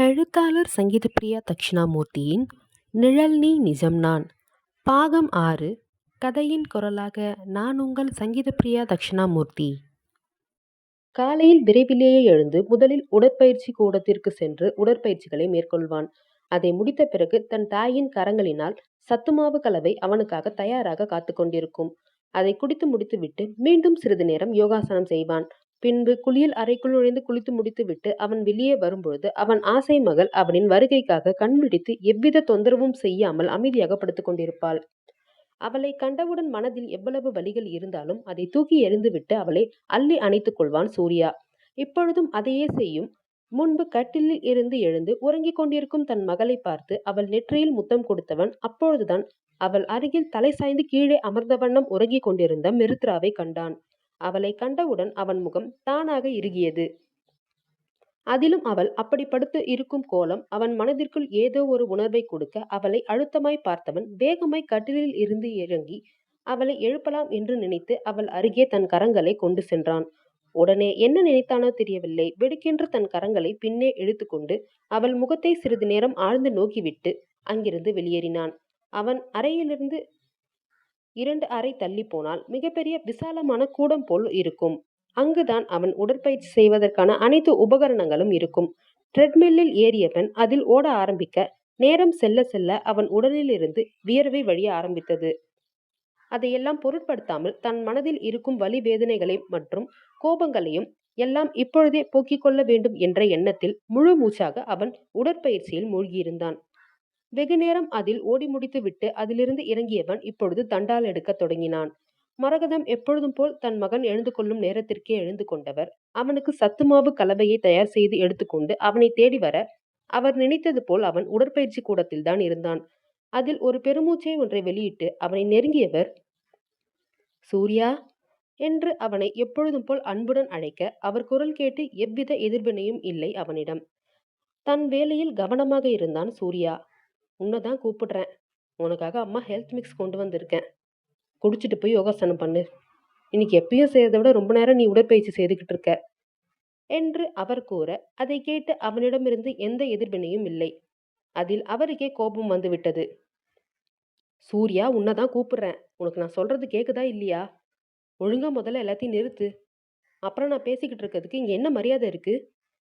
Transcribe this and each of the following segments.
எழுத்தாளர் சங்கீதப்பிரியா தக்ஷிணாமூர்த்தியின் நிழல் நீ நிஜம் நான். பாகம் 6. கதையின் குரலாக நான் உங்கள் சங்கீதப்பிரியா தக்ஷிணாமூர்த்தி. காலையில் விரைவிலேயே எழுந்து முதலில் உடற்பயிற்சி கூடத்திற்கு சென்று உடற்பயிற்சிகளை மேற்கொள்வான். அதை முடித்த பிறகு தன் தாயின் கரங்களினால் சத்துமாவு கலவை அவனுக்காக தயாராக காத்து கொண்டிருக்கும். அதை குடித்து முடித்துவிட்டு மீண்டும் சிறிது நேரம் யோகாசனம் செய்வான். பின்பு குளியல் அறைக்குள் நுழைந்து குளித்து முடித்துவிட்டு அவன் வெளியே வரும்பொழுது அவன் ஆசை மகள் அவனின் வருகைக்காக கண்விழித்து எவ்வித தொந்தரவும் செய்யாமல் அமைதியாக படுத்துக் கொண்டிருப்பாள். அவளை கண்டவுடன் மனதில் எவ்வளவு வலிகள் இருந்தாலும் அதை தூக்கி எறிந்துவிட்டு அவளை அள்ளி அணைத்துக் கொள்வான் சூர்யா. இப்பொழுதும் அதையே செய்யும். முன்பு கட்டிலில் இருந்து எழுந்து உறங்கிக் கொண்டிருக்கும் தன் மகளை பார்த்து அவள் நெற்றியில் முத்தம் கொடுத்தவன் அப்பொழுதுதான் அவள் அருகில் தலை சாய்ந்து கீழே அமர்ந்த வண்ணம் உறங்கிக் கொண்டிருந்த மிருத்ராவை கண்டான். அவளை கண்டவுடன் அவன் முகம் தானாக இறுகியது. அதிலும் அவள் அப்படி படுத்து இருக்கும் கோலம் அவன் மனதிற்குள் ஏதோ ஒரு உணர்வை கொடுக்க அவளை அழுத்தமாய் பார்த்தவன் வேகமாய் கட்டிலில் இருந்து இறங்கி அவளை எழுப்பலாம் என்று நினைத்து அவள் அருகே தன் கரங்களை கொண்டு சென்றான். உடனே என்ன நினைத்தானோ தெரியவில்லை, வெடுக்கென்று தன் கரங்களை பின்னே இழுத்து கொண்டு அவள் முகத்தை சிறிது நேரம் ஆழ்ந்து நோக்கிவிட்டு அங்கிருந்து வெளியேறினான். அவன் அறையிலிருந்து 2 அறை தள்ளி போனால் மிகப்பெரிய விசாலமான கூடம் போல் இருக்கும். அங்குதான் அவன் உடற்பயிற்சி செய்வதற்கான அனைத்து உபகரணங்களும் இருக்கும். ட்ரெட்மில்லில் ஏறியவன் அதில் ஓட ஆரம்பிக்க நேரம் செல்ல செல்ல அவன் உடலிலிருந்து வியர்வை வழிய ஆரம்பித்தது. அதையெல்லாம் பொருட்படுத்தாமல் தன் மனதில் இருக்கும் வலி வேதனைகளை மற்றும் கோபங்களையும் எல்லாம் இப்பொழுதே போக்கிக் கொள்ள வேண்டும் என்ற எண்ணத்தில் முழு மூச்சாக அவன் உடற்பயிற்சியில் மூழ்கியிருந்தான். வெகு நேரம் அதில் ஓடி முடித்து விட்டு அதிலிருந்து இறங்கியவன் இப்பொழுது தண்டால் எடுக்க தொடங்கினான். மரகதம் எப்பொழுதும் போல் தன் மகன் எழுந்து கொள்ளும் நேரத்திற்கே எழுந்து கொண்டவர் அவனுக்கு சத்துமாவு கலவையை தயார் செய்து எடுத்துக்கொண்டு அவனை தேடி வர அவர் நினைத்தது போல் அவன் உடற்பயிற்சி கூடத்தில் தான் இருந்தான். அதில் ஒரு பெருமூச்சை ஒன்றை வெளியிட்டு அவனை நெருங்கியவர் சூர்யா என்று அவனை எப்பொழுதும் போல் அன்புடன் அழைக்க அவர் குரல் கேட்டு எவ்வித எதிர்வினையும் இல்லை அவனிடம். தன் வேலையில் கவனமாக இருந்தான் சூர்யா. உன்னதான் கூப்பிடுறேன், உனக்காக அம்மா ஹெல்த் மிக்ஸ் கொண்டு வந்திருக்கேன், குடிச்சிட்டு போய் யோகாசனம் பண்ணு. இன்னைக்கு எப்பயும் செய்யறதை விட ரொம்ப நேரம் நீ உடற்பயிற்சி செய்துக்கிட்டு இருக்க என்று அவர் கூற அதை கேட்டு அவனிடமிருந்து எந்த எதிர்வினையும் இல்லை. அதில் அவருக்கே கோபம் வந்து விட்டது. சூர்யா, உன்னதான் கூப்பிடுறேன், உனக்கு நான் சொல்றது கேக்குதா இல்லையா? ஒழுங்கா முதல்ல எல்லாத்தையும் நிறுத்து. அப்புறம் நான் பேசிக்கிட்டு இருக்கிறதுக்கு இங்க என்ன மரியாதை இருக்கு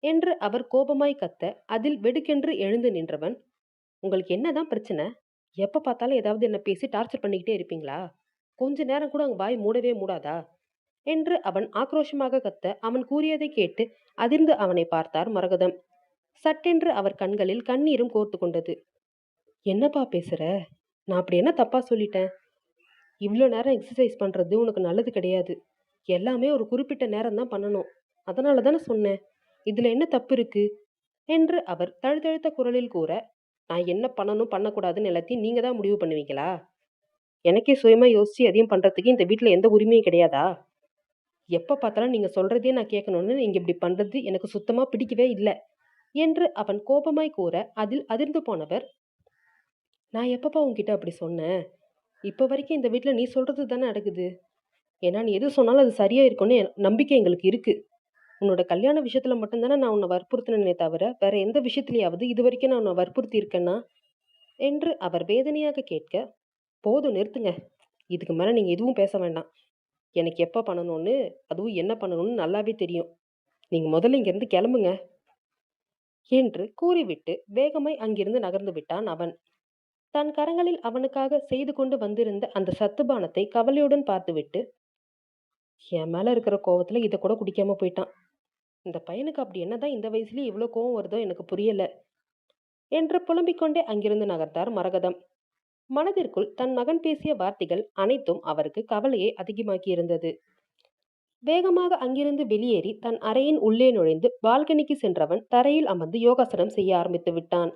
என்று அவர் கோபமாய் கத்த அதில் வெடுக்கென்று எழுந்து நின்றவன், உங்களுக்கு என்னதான் பிரச்சனை? எப்ப பார்த்தாலும் ஏதாவது என்ன பேசி டார்ச்சர் பண்ணிக்கிட்டே இருப்பீங்களா? கொஞ்ச நேரம் கூட அங்க வாய் மூடவே மூடாதா என்று அவன் ஆக்ரோஷமாக கத்த அவன் கூறியதை கேட்டு அதிர்ந்து அவனை பார்த்தார் மரகதம். சட்டென்று அவர் கண்களில் கண்ணீரும் கோர்த்து கொண்டது. என்னப்பா பேசுற? நான் அப்படி என்ன தப்பா சொல்லிட்டேன்? இவ்வளோ நேரம் எக்ஸசைஸ் பண்றது உனக்கு நல்லது கிடையாது. எல்லாமே ஒரு குறிப்பிட்ட நேரம் தான் பண்ணணும். அதனால தானே சொன்னேன். இதுல என்ன தப்பு இருக்கு என்று அவர் தழுதழுத்த குரலில் கூற, நான் என்ன பண்ணணும் பண்ணக்கூடாதுன்னு எல்லாத்தையும் நீங்க தான் முடிவு பண்ணுவீங்களா? எனக்கே சுயமா யோசிச்சு எதையும் பண்றதுக்கு இந்த வீட்டுல எந்த உரிமையும் கிடையாதா? எப்ப பார்த்தாலும் நீங்க சொல்றதே நான் கேட்கணும்னு நீங்க இப்படி பண்றது எனக்கு சுத்தமா பிடிக்கவே இல்லை என்று அவன் கோபமாய் கூற அதில் அதிர்ந்து போனவர், நான் எப்பப்பா உன்கிட்ட அப்படி சொன்னேன்? இப்போ வரைக்கும் இந்த வீட்டுல நீ சொல்றது தானே நடக்குது. ஏன்னா நீ எது சொன்னாலும் அது சரியா இருக்கும்னு நம்பிக்கை எங்களுக்கு இருக்கு. உன்னோட கல்யாண விஷயத்துல மட்டும்தானே நான் உன்னை வற்புறுத்தினே தவிர வேற எந்த விஷயத்திலேயாவது இது வரைக்கும் நான் உன்னை வற்புறுத்தி இருக்கேன்னா என்று அவர் வேதனையாக கேட்க, போதும் நிறுத்துங்க, இதுக்கு மேல நீங்க எதுவும் பேச வேண்டாம். எனக்கு எப்ப பண்ணணும்னு அதுவும் என்ன பண்ணணும்னு நல்லாவே தெரியும். நீங்க முதல்ல இங்கிருந்து கிளம்புங்க என்று கூறிவிட்டு வேகமாய் அங்கிருந்து நகர்ந்து விட்டான் அவன். தன் கரங்களில் அவனுக்காக செய்து கொண்டு வந்திருந்த அந்த சத்துபானத்தை கவலையுடன் பார்த்துவிட்டு, என் மேல இருக்கிற கோவத்துல இதை கூட குடிக்காம போயிட்டான். இந்த பையனுக்கு அப்படி என்னதான் இந்த வயசுலயே இவ்வளவு கோவம் வருதோ எனக்கு புரியல என்று புலம்பிக் கொண்டே அங்கிருந்து நகர்ந்தார் மரகதம். மனதிற்குள் தன் மகன் பேசிய வார்த்தைகள் அனைத்தும் அவருக்கு கவலையை அதிகமாக்கியிருந்தது. வேகமாக அங்கிருந்து வெளியேறி தன் அறையின் உள்ளே நுழைந்து பால்கனிக்கு சென்றவன் தரையில் அமர்ந்து யோகாசனம் செய்ய ஆரம்பித்து விட்டான்.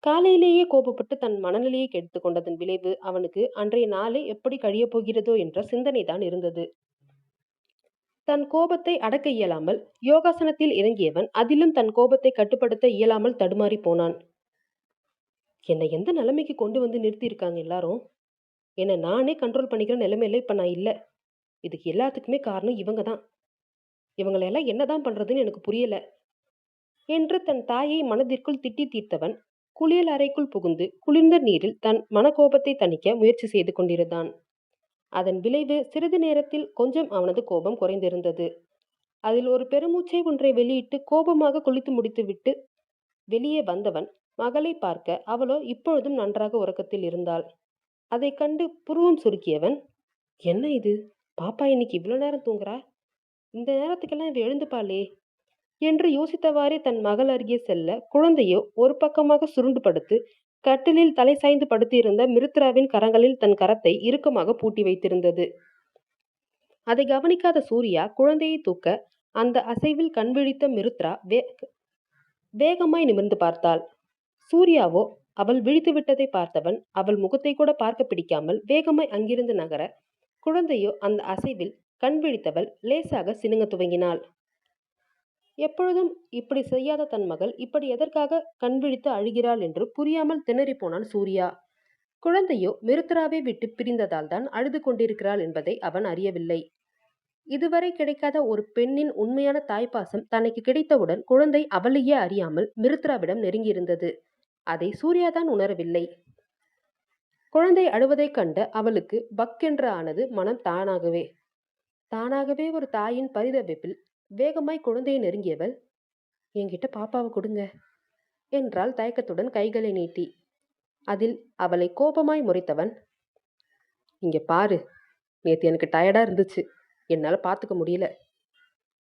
காலையிலேயே கோபப்பட்டு தன் மனநிலையை கெடுத்துக் கொண்டதன் விளைவு அவனுக்கு அன்றைய நாளே எப்படி கழியப் போகிறதோ என்ற சிந்தனைதான் இருந்தது. தன் கோபத்தை அடக்க இயலாமல் யோகாசனத்தில் இறங்கியவன் அதிலும் தன் கோபத்தை கட்டுப்படுத்த இயலாமல் தடுமாறி போனான். என்னை எந்த நிலைமைக்கு கொண்டு வந்து நிறுத்தி இருக்காங்க எல்லாரும்? என்னை நானே கண்ட்ரோல் பண்ணிக்கிற நிலைமையில இப்ப நான் இல்லை. இதுக்கு எல்லாத்துக்குமே காரணம் இவங்க தான். இவங்களெல்லாம் என்னதான் பண்றதுன்னு எனக்கு புரியல. என்று தன் தாயை மனதிற்குள் திட்டி தீர்த்தவன் குளியல் அறைக்குள் புகுந்து குளிர்ந்த நீரில் தன் மனக்கோபத்தை தணிக்க முயற்சி செய்து கொண்டிருந்தான். அதன் விளைவு சிறிது நேரத்தில் கொஞ்சம் அவனது கோபம் குறைந்திருந்தது. அதில் ஒரு பெருமூச்சை ஒன்றை வெளியிட்டு கோபமாக குளித்து முடித்துவிட்டு வெளியே வந்தவன் மகளை பார்க்க அவளோ இப்பொழுதும் நன்றாக உறக்கத்தில் இருந்தாள். அதைக் கண்டு புருவம் சுருக்கியவன், என்ன இது, பாப்பா இன்னைக்கு இவ்வளோ நேரம் தூங்குறா? இந்த நேரத்துக்கெல்லாம் இவ எழுந்துப்பாளே என்று யோசித்தவாறே தன் மகள் அருகே செல்ல, குழந்தையோ ஒரு பக்கமாக சுருண்டு படுத்து கட்டிலில் தலை சாய்ந்து படுத்திருந்த மிருத்ராவின் கரங்களில் தன் கரத்தை இறுக்கமாக பூட்டி வைத்திருந்தது. அதை கவனிக்காத சூர்யா குழந்தையை தூக்க அந்த அசைவில் கண்விழித்த மிருத்ரா வேகமாய் நிமிர்ந்து பார்த்தாள். சூர்யாவோ அவள் விழித்து விட்டதை பார்த்தவன் அவள் முகத்தை கூட பார்க்க பிடிக்காமல் வேகமாய் அங்கிருந்து நகர, குழந்தையோ அந்த அசைவில் கண் விழித்தவள் லேசாக சினுங்க துவங்கினாள். எப்பொழுதும் இப்படி செய்யாத தன் மகள் இப்படி எதற்காக கண் விழித்து அழுகிறாள் என்று புரியாமல் திணறி போனான் சூர்யா. குழந்தையோ மிருத்ராவை விட்டு பிரிந்ததால் தான் அழுது கொண்டிருக்கிறாள் என்பதை அவன் அறியவில்லை. இதுவரை கிடைக்காத ஒரு பெண்ணின் உண்மையான தாய்ப்பாசம் தனக்கு கிடைத்தவுடன் குழந்தை அவளையே அறியாமல் மிருத்ராவிடம் நெருங்கியிருந்தது. அதை சூர்யாதான் உணரவில்லை. குழந்தை அழுவதைக் கண்ட அவளுக்கு பக்கென்று ஆனது மனம் தானாகவே ஒரு தாயின் பரிதவிப்பில் வேகமாய் குழந்தையை நெருங்கியவள், என்கிட்ட பாப்பாவை கொடுங்க என்றாள் தயக்கத்துடன் கைகளை நீட்டி. அதில் அவளை கோபமாய் முறைத்தவன், இங்க பாரு, நேத்து எனக்கு டயர்டா இருந்துச்சு, என்னால பார்த்துக்க முடியல.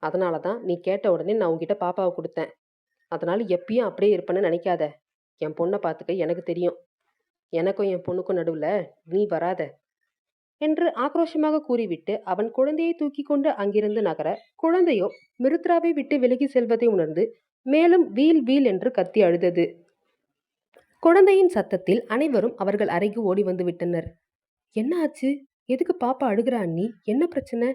அதனால தான் நீ கேட்ட உடனே நான் உங்ககிட்ட பாப்பாவை கொடுத்தேன். அதனால எப்பயும் அப்படியே இருப்பேன்னு நினைக்காத. என் பொண்ணை பார்த்துக்க எனக்கு தெரியும். எனக்கும் என் பொண்ணுக்கும் நடுவுல நீ வராத என்று ஆக்ரோஷமாக கூறிவிட்டு அவன் குழந்தையை தூக்கி கொண்டு அங்கிருந்து நகர, குழந்தையோ மிருத்ராவை விட்டு விலகி செல்வதை உணர்ந்து மேலும் வீல் வீல் என்று கத்தி அழுதது. குழந்தையின் சத்தத்தில் அனைவரும் அவர்கள் அறைக்கு ஓடி வந்து விட்டனர். என்ன ஆச்சு? எதுக்கு பாப்பா அழுகிறா அண்ணி? என்ன பிரச்சனை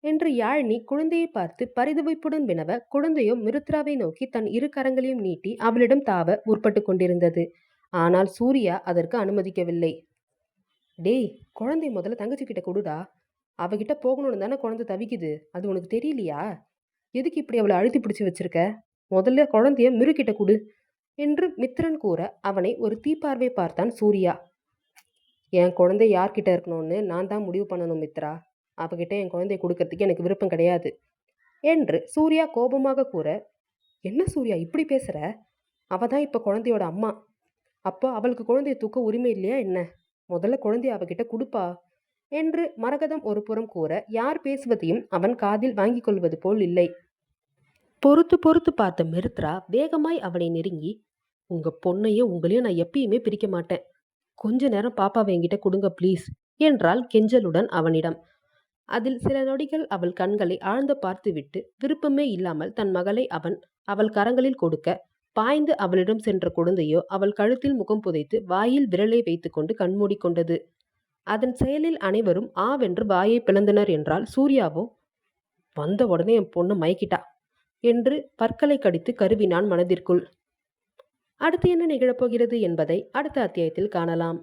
என்று யாழினி குழந்தையை பார்த்து பரிதவிப்புடன் வினவ, குழந்தையோ மிருத்ராவை நோக்கி தன் இரு கரங்களையும் நீட்டி அவளிடம் தாவ முற்பட்டு கொண்டிருந்தது. ஆனால் சூர்யா அதற்கு அனுமதிக்கவில்லை. டேய், குழந்தை முதல்ல தங்கச்சி கிட்ட கொடுடா. அவகிட்ட போகணும்னு தானே குழந்தை தவிக்குது, அது உனக்கு தெரியலையா? எதுக்கு இப்படி அவளை அழுத்தி பிடிச்சி வச்சிருக்க? முதல்ல குழந்தைய மிருகிட்ட கொடு என்று மித்ரன் கூற அவனை ஒரு தீப்பார்வை பார்த்தான் சூர்யா. என் குழந்தை யார்கிட்ட இருக்கணும்னு நான் தான் முடிவு பண்ணணும் மித்ரா. அவகிட்ட என் குழந்தைய கொடுக்கறதுக்கு எனக்கு விருப்பம் கிடையாது என்று சூர்யா கோபமாக கூற, என்ன சூர்யா இப்படி பேசுற? அவ தான் இப்போ குழந்தையோட அம்மா. அப்போ அவளுக்கு குழந்தைய தூக்க உரிமை இல்லையா என்ன? முதல்ல குழந்தைய அவகிட்ட கொடுப்பா என்று மரகதம் ஒரு புறம் கூற, யார் பேசுவதையும் அவன் காதில் வாங்கி கொள்வது போல் இல்லை. பொறுத்து பொறுத்து பார்த்த மிருத்ரா வேகமாய் அவனை நெருங்கி, உங்க பொண்ணையும் உங்களையும் நான் எப்பயுமே பிரிக்க மாட்டேன். கொஞ்ச நேரம் பாப்பாவை என்கிட்ட கொடுங்க ப்ளீஸ் என்றாள் கெஞ்சலுடன் அவனிடம். அதில் சில நொடிகள் அவள் கண்களை ஆழ்ந்து பார்த்துவிட்டு விருப்பமே இல்லாமல் தன் மகளை அவள் கரங்களில் கொடுக்க, பாய்ந்து அவளிடம் சென்ற குழந்தையோ அவள் கழுத்தில் முகம் புதைத்து வாயில் விரலை வைத்துக்கொண்டு கண்மூடிக்கொண்டது. அதன் செயலில் அனைவரும் ஆவென்று வாயை பிளந்தனர் என்றால் சூர்யாவோ, வந்த உடனே என் பொண்ணு மயக்கிட்டா என்று பற்களை கடித்து கருவினான் மனதிற்குள். அடுத்து என்ன நிகழப்போகிறது என்பதை அடுத்த அத்தியாயத்தில் காணலாம்.